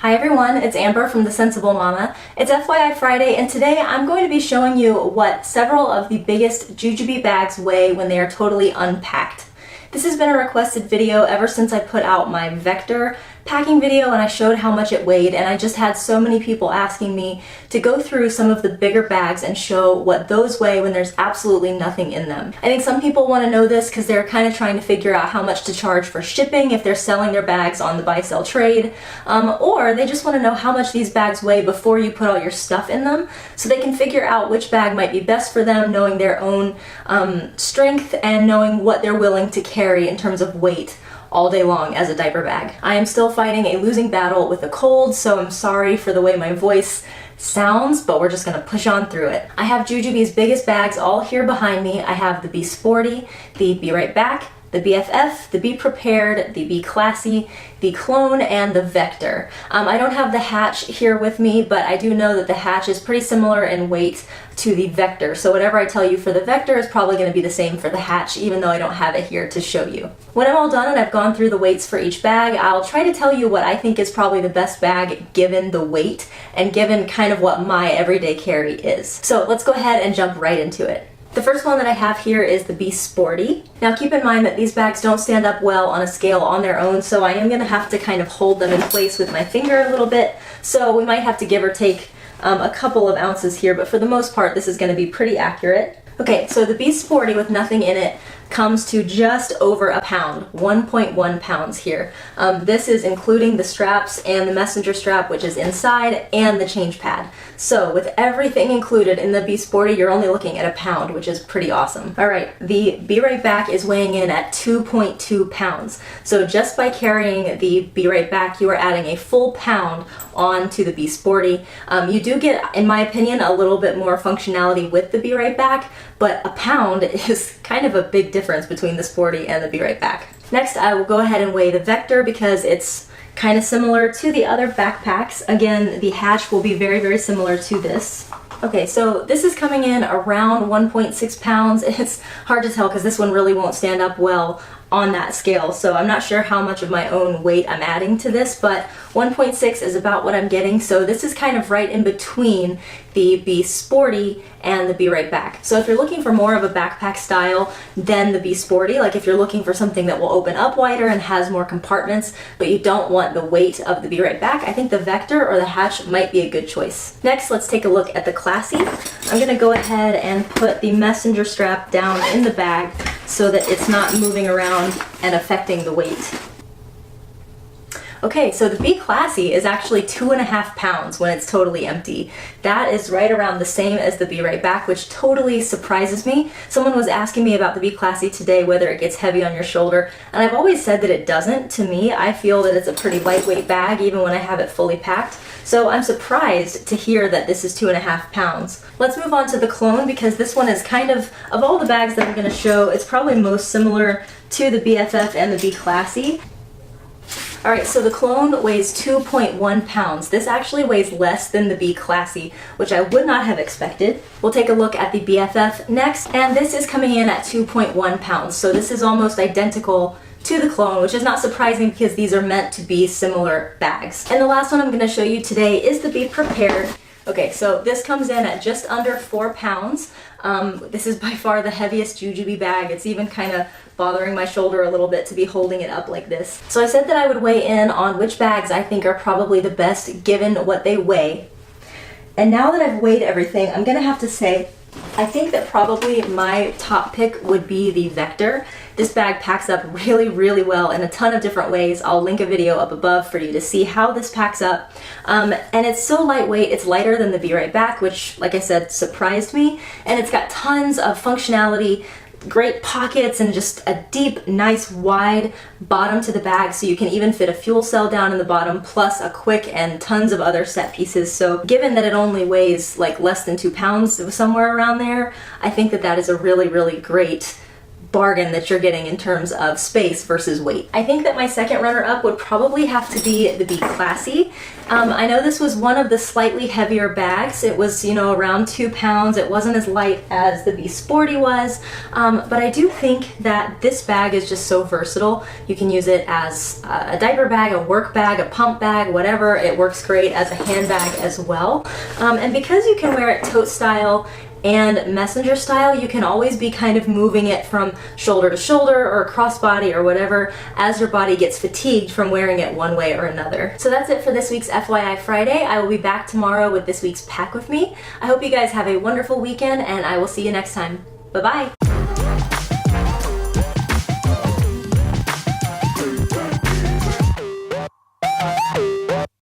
Hi everyone, it's Amber from The Sensible Mama. It's FYI Friday, and today I'm going to be showing you what several of the biggest jujube bags weigh when they are totally unpacked. This has been a requested video ever since I put out my Vector packing video and I showed how much it weighed, and I just had so many people asking me to go through some of the bigger bags and show what those weigh when there's absolutely nothing in them. I think some people want to know this because they're kind of trying to figure out how much to charge for shipping if they're selling their bags on the buy-sell trade, or they just want to know how much these bags weigh before you put all your stuff in them so they can figure out which bag might be best for them, knowing their own strength and knowing what they're willing to carry in terms of weight all day long as a diaper bag. I am still fighting a losing battle with a cold, so I'm sorry for the way my voice sounds, but we're just gonna push on through it. I have Jujube's biggest bags all here behind me. I have the Be Sporty, the Be Right Back, the BFF, the Be Prepared, the Be Classy, the Clone, and the Vector. I don't have the Hatch here with me, but I do know that the Hatch is pretty similar in weight to the Vector, so whatever I tell you for the Vector is probably going to be the same for the Hatch, even though I don't have it here to show you. When I'm all done and I've gone through the weights for each bag, I'll try to tell you what I think is probably the best bag given the weight and given kind of what my everyday carry is. So let's go ahead and jump right into it. The first one that I have here is the Be Sporty. Now keep in mind that these bags don't stand up well on a scale on their own, so I am going to have to kind of hold them in place with my finger a little bit, so we might have to give or take a couple of ounces here, but for the most part this is going to be pretty accurate. Okay, so the Be Sporty with nothing in it comes to just over a pound, 1.1 pounds here. This is including the straps and the messenger strap, which is inside, and the change pad. So with everything included in the Be Sporty, you're only looking at a pound, which is pretty awesome. All right, the Be Right Back is weighing in at 2.2 pounds. So just by carrying the Be Right Back, you are adding a full pound onto the Be Sporty. You do get, in my opinion, a little bit more functionality with the Be Right Back, but a pound is kind of a big difference between the Sporty and the Be Right Back. Next, I will go ahead and weigh the Vector because it's kind of similar to the other backpacks. Again, the Hatch will be very, very similar to this. Okay, so this is coming in around 1.6 pounds. It's hard to tell because this one really won't stand up well on that scale, so I'm not sure how much of my own weight I'm adding to this, but 1.6 is about what I'm getting, so this is kind of right in between the Be Sporty and the Be Right Back. So if you're looking for more of a backpack style than the Be Sporty, like if you're looking for something that will open up wider and has more compartments, but you don't want the weight of the Be Right Back, I think the Vector or the Hatch might be a good choice. Next, let's take a look at the Classy. I'm gonna go ahead and put the messenger strap down in the bag so that it's not moving around and affecting the weight. Okay, so the Be Classy is actually 2.5 pounds when it's totally empty. That is right around the same as the Be Right Back, which totally surprises me. Someone was asking me about the Be Classy today, whether it gets heavy on your shoulder, and I've always said that it doesn't. To me, I feel that it's a pretty lightweight bag even when I have it fully packed. So I'm surprised to hear that this is 2.5 pounds. Let's move on to the Clone because this one is kind of all the bags that I'm going to show, it's probably most similar to the BFF and the Be Classy. Alright, so the Clone weighs 2.1 pounds. This actually weighs less than the Be Classy, which I would not have expected. We'll take a look at the BFF next, and this is coming in at 2.1 pounds. So this is almost identical to the Clone, which is not surprising because these are meant to be similar bags. And the last one I'm going to show you today is the Be Prepared. Okay, so this comes in at just under 4 pounds. This is by far the heaviest Jujube bag. It's even kind of bothering my shoulder a little bit to be holding it up like this. So I said that I would weigh in on which bags I think are probably the best given what they weigh. And now that I've weighed everything, I'm gonna have to say, I think that probably my top pick would be the Vector. This bag packs up really, really well in a ton of different ways. I'll link a video up above for you to see how this packs up. And it's so lightweight, it's lighter than the Be Right Back, which, like I said, surprised me. And it's got tons of functionality, great pockets, and just a deep, nice, wide bottom to the bag, so you can even fit a fuel cell down in the bottom, plus a quick and tons of other set pieces. So given that it only weighs like less than 2 pounds, somewhere around there, I think that that is a really, really great bargain that you're getting in terms of space versus weight. I think that my second runner-up would probably have to be the Be Classy. I know this was one of the slightly heavier bags. It was, you know, around 2 pounds. It wasn't as light as the Be Sporty was, but I do think that this bag is just so versatile. You can use it as a diaper bag, a work bag, a pump bag, whatever. It works great as a handbag as well. And because you can wear it tote style and messenger style, you can always be kind of moving it from shoulder to shoulder or crossbody or whatever as your body gets fatigued from wearing it one way or another. So that's it for this week's FYI Friday. I will be back tomorrow with this week's Pack With Me. I hope you guys have a wonderful weekend, and I will see you next time. Bye-bye.